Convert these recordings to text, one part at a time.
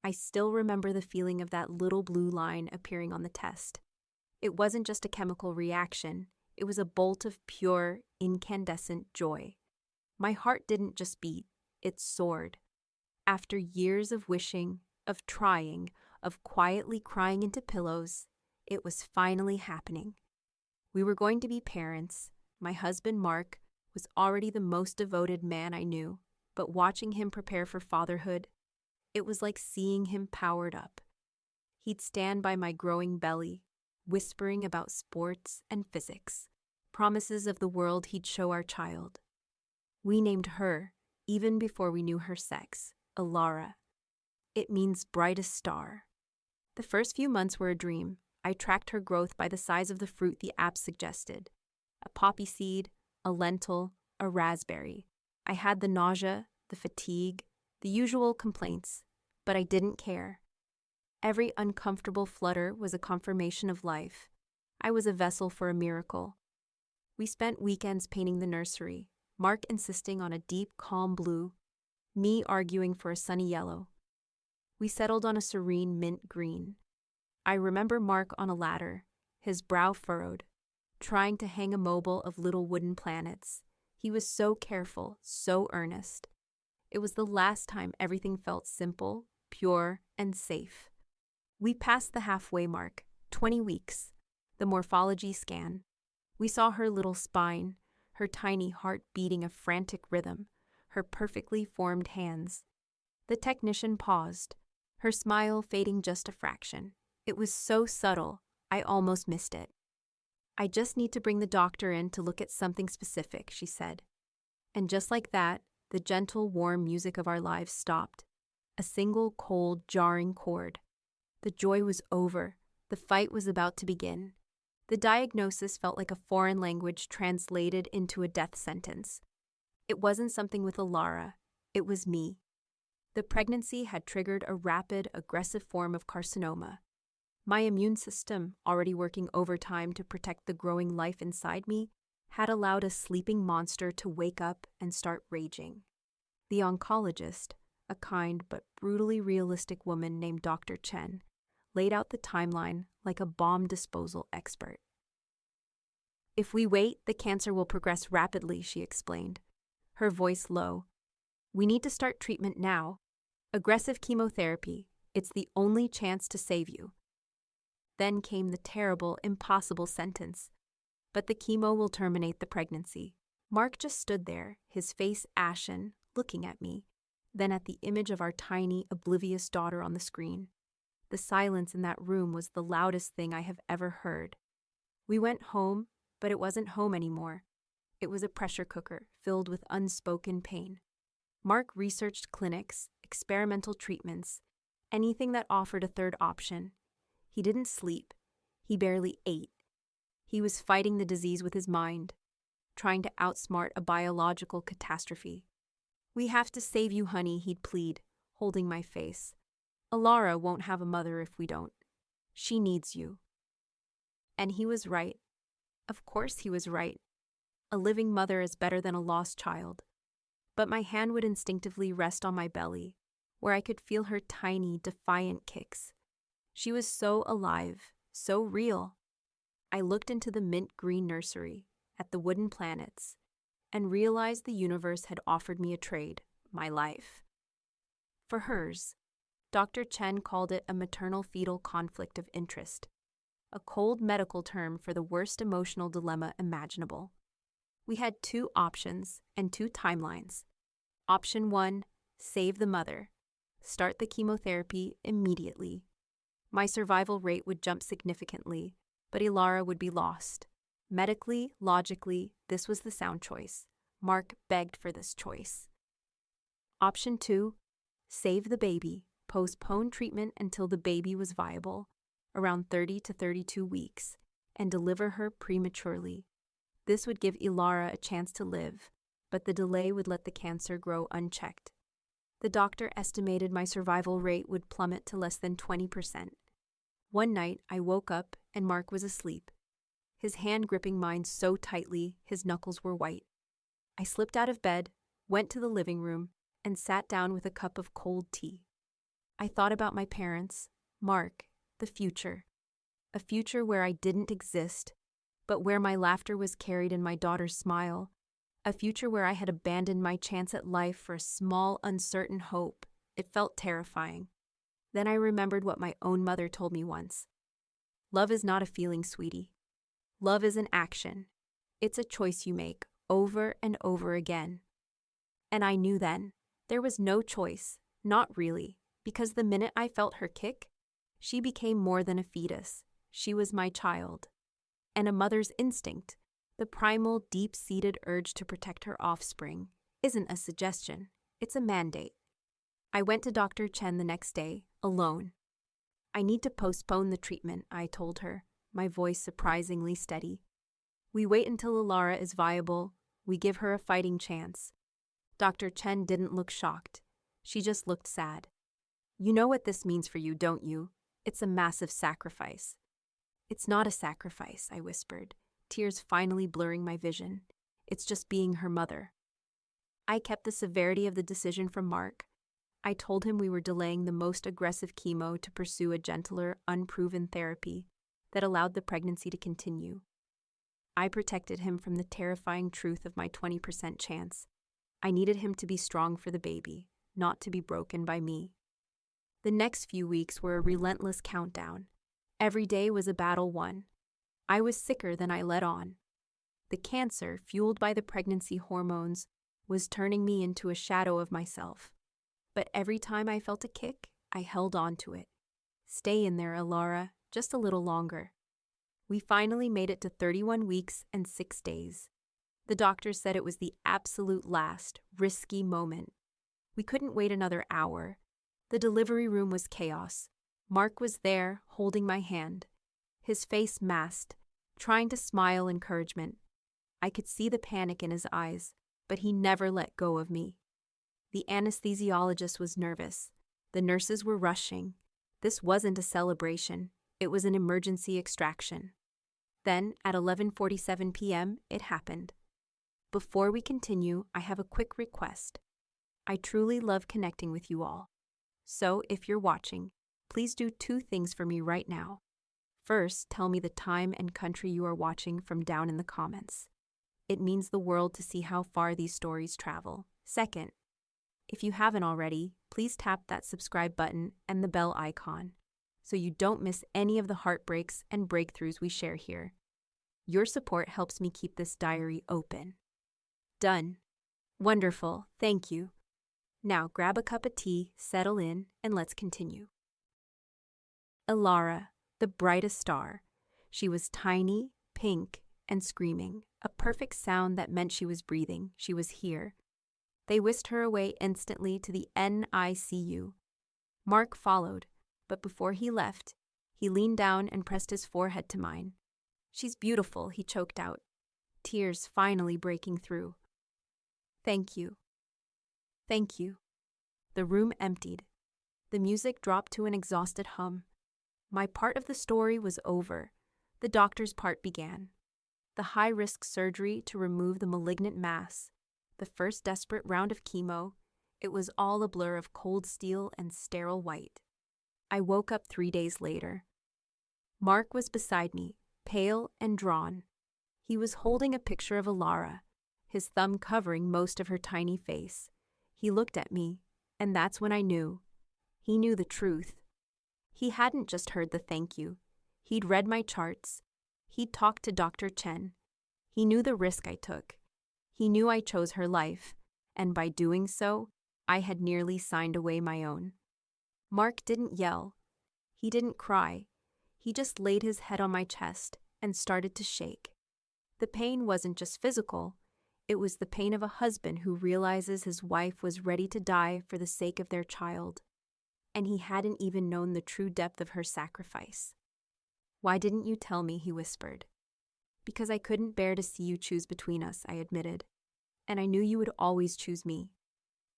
I still remember the feeling of that little blue line appearing on the test. It wasn't just a chemical reaction, it was a bolt of pure, incandescent joy. My heart didn't just beat, it soared. After years of wishing, of trying, of quietly crying into pillows, it was finally happening. We were going to be parents. My husband, Mark, was already the most devoted man I knew, but watching him prepare for fatherhood, it was like seeing him powered up. He'd stand by my growing belly, whispering about sports and physics, promises of the world he'd show our child. We named her, even before we knew her sex, Elara. It means brightest star. The first few months were a dream. I tracked her growth by the size of the fruit the app suggested. A poppy seed, a lentil, a raspberry. I had the nausea, the fatigue, the usual complaints, but I didn't care. Every uncomfortable flutter was a confirmation of life. I was a vessel for a miracle. We spent weekends painting the nursery, Mark insisting on a deep, calm blue, me arguing for a sunny yellow. We settled on a serene mint green. I remember Mark on a ladder, his brow furrowed, trying to hang a mobile of little wooden planets. He was so careful, so earnest. It was the last time everything felt simple, pure, and safe. We passed the halfway mark, 20 weeks, the morphology scan. We saw her little spine, her tiny heart beating a frantic rhythm, her perfectly formed hands. The technician paused, her smile fading just a fraction. It was so subtle, I almost missed it. "I just need to bring the doctor in to look at something specific," she said. And just like that, the gentle, warm music of our lives stopped. A single, cold, jarring chord. The joy was over. The fight was about to begin. The diagnosis felt like a foreign language translated into a death sentence. It wasn't something with Elara. It was me. The pregnancy had triggered a rapid, aggressive form of carcinoma. My immune system, already working overtime to protect the growing life inside me, had allowed a sleeping monster to wake up and start raging. The oncologist, a kind but brutally realistic woman named Dr. Chen, laid out the timeline like a bomb disposal expert. "If we wait, the cancer will progress rapidly," she explained, her voice low. "We need to start treatment now. Aggressive chemotherapy. It's the only chance to save you." Then came the terrible, impossible sentence. "But the chemo will terminate the pregnancy." Mark just stood there, his face ashen, looking at me, then at the image of our tiny, oblivious daughter on the screen. The silence in that room was the loudest thing I have ever heard. We went home, but it wasn't home anymore. It was a pressure cooker filled with unspoken pain. Mark researched clinics, experimental treatments, anything that offered a third option. He didn't sleep. He barely ate. He was fighting the disease with his mind, trying to outsmart a biological catastrophe. "We have to save you, honey," he'd plead, holding my face. "Elara won't have a mother if we don't. She needs you." And he was right. Of course he was right. A living mother is better than a lost child. But my hand would instinctively rest on my belly, where I could feel her tiny, defiant kicks. She was so alive, so real. I looked into the mint green nursery, at the wooden planets, and realized the universe had offered me a trade, my life. For hers. Dr. Chen called it a maternal fetal conflict of interest, a cold medical term for the worst emotional dilemma imaginable. We had 2 options and 2 timelines. Option 1, save the mother. Start the chemotherapy immediately. My survival rate would jump significantly, but Elara would be lost. Medically, logically, this was the sound choice. Mark begged for this choice. Option 2, save the baby. Postpone treatment until the baby was viable, around 30 to 32 weeks, and deliver her prematurely. This would give Elara a chance to live, but the delay would let the cancer grow unchecked. The doctor estimated my survival rate would plummet to less than 20%. One night, I woke up and Mark was asleep, his hand gripping mine so tightly his knuckles were white. I slipped out of bed, went to the living room, and sat down with a cup of cold tea. I thought about my parents, Mark, the future. A future where I didn't exist, but where my laughter was carried in my daughter's smile. A future where I had abandoned my chance at life for a small, uncertain hope. It felt terrifying. Then I remembered what my own mother told me once. Love is not a feeling, sweetie. Love is an action. It's a choice you make over and over again. And I knew then, there was no choice, not really, because the minute I felt her kick, she became more than a fetus. She was my child. And a mother's instinct, the primal, deep-seated urge to protect her offspring, isn't a suggestion, it's a mandate. I went to Dr. Chen the next day, alone. I need to postpone the treatment, I told her, my voice surprisingly steady. We wait until Elara is viable, we give her a fighting chance. Dr. Chen didn't look shocked. She just looked sad. You know what this means for you, don't you? It's a massive sacrifice. It's not a sacrifice, I whispered, tears finally blurring my vision. It's just being her mother. I kept the severity of the decision from Mark. I told him we were delaying the most aggressive chemo to pursue a gentler, unproven therapy that allowed the pregnancy to continue. I protected him from the terrifying truth of my 20% chance. I needed him to be strong for the baby, not to be broken by me. The next few weeks were a relentless countdown. Every day was a battle won. I was sicker than I let on. The cancer, fueled by the pregnancy hormones, was turning me into a shadow of myself. But every time I felt a kick, I held on to it. Stay in there, Elara, just a little longer. We finally made it to 31 weeks and 6 days. The doctor said it was the absolute last, risky moment. We couldn't wait another hour. The delivery room was chaos. Mark was there, holding my hand, his face masked, trying to smile encouragement. I could see the panic in his eyes, but he never let go of me. The anesthesiologist was nervous. The nurses were rushing. This wasn't a celebration. It was an emergency extraction. Then, at 11:47 p.m., it happened. Before we continue, I have a quick request. I truly love connecting with you all. So, if you're watching, please do 2 things for me right now. First, tell me the time and country you are watching from down in the comments. It means the world to see how far these stories travel. Second, if you haven't already, please tap that subscribe button and the bell icon so you don't miss any of the heartbreaks and breakthroughs we share here. Your support helps me keep this diary open. Done. Wonderful, thank you. Now grab a cup of tea, settle in, and let's continue. Elara, the brightest star. She was tiny, pink, and screaming, a perfect sound that meant she was breathing, she was here. They whisked her away instantly to the NICU. Mark followed, but before he left, he leaned down and pressed his forehead to mine. She's beautiful, he choked out, tears finally breaking through. Thank you. Thank you. The room emptied. The music dropped to an exhausted hum. My part of the story was over. The doctor's part began. The high-risk surgery to remove the malignant mass. The first desperate round of chemo. It was all a blur of cold steel and sterile white. I woke up 3 days later. Mark was beside me, pale and drawn. He was holding a picture of Elara, his thumb covering most of her tiny face. He looked at me, and that's when I knew. He knew the truth. He hadn't just heard the thank you. He'd read my charts. He'd talked to Dr. Chen. He knew the risk I took. He knew I chose her life, and by doing so, I had nearly signed away my own. Mark didn't yell. He didn't cry. He just laid his head on my chest and started to shake. The pain wasn't just physical. It was the pain of a husband who realizes his wife was ready to die for the sake of their child, and he hadn't even known the true depth of her sacrifice. Why didn't you tell me, he whispered. Because I couldn't bear to see you choose between us, I admitted, and I knew you would always choose me.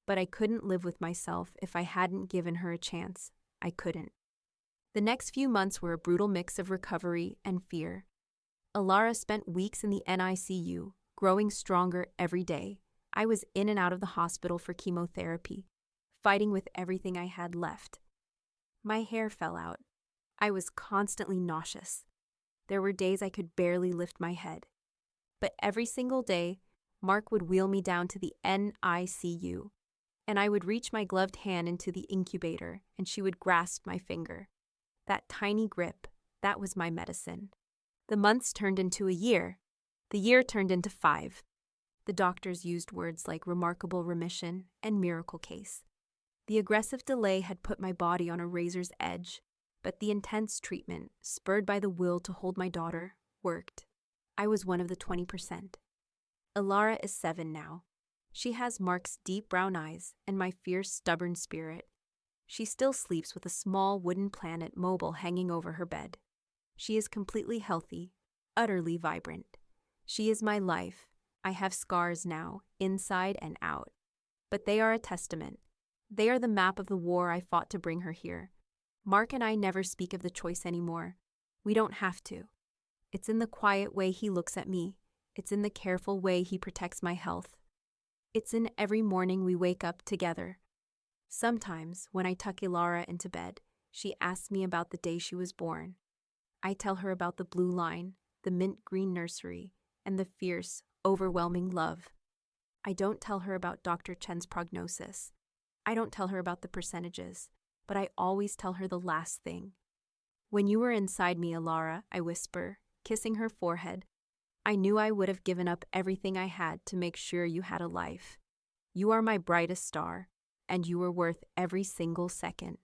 But I couldn't live with myself if I hadn't given her a chance. I couldn't. The next few months were a brutal mix of recovery and fear. Elara spent weeks in the NICU, growing stronger every day. I was in and out of the hospital for chemotherapy, fighting with everything I had left. My hair fell out. I was constantly nauseous. There were days I could barely lift my head. But every single day, Mark would wheel me down to the NICU, and I would reach my gloved hand into the incubator, and she would grasp my finger. That tiny grip, that was my medicine. The months turned into a year. The year turned into 5. The doctors used words like remarkable remission and miracle case. The aggressive delay had put my body on a razor's edge, but the intense treatment, spurred by the will to hold my daughter, worked. I was one of the 20%. Elara is 7 now. She has Mark's deep brown eyes and my fierce, stubborn spirit. She still sleeps with a small wooden planet mobile hanging over her bed. She is completely healthy, utterly vibrant. She is my life. I have scars now, inside and out. But they are a testament. They are the map of the war I fought to bring her here. Mark and I never speak of the choice anymore. We don't have to. It's in the quiet way he looks at me. It's in the careful way he protects my health. It's in every morning we wake up together. Sometimes, when I tuck Elara into bed, she asks me about the day she was born. I tell her about the blue line, the mint green nursery, and the fierce, overwhelming love. I don't tell her about Dr. Chen's prognosis. I don't tell her about the percentages, but I always tell her the last thing. When you were inside me, Elara, I whisper, kissing her forehead, I knew I would have given up everything I had to make sure you had a life. You are my brightest star, and you were worth every single second.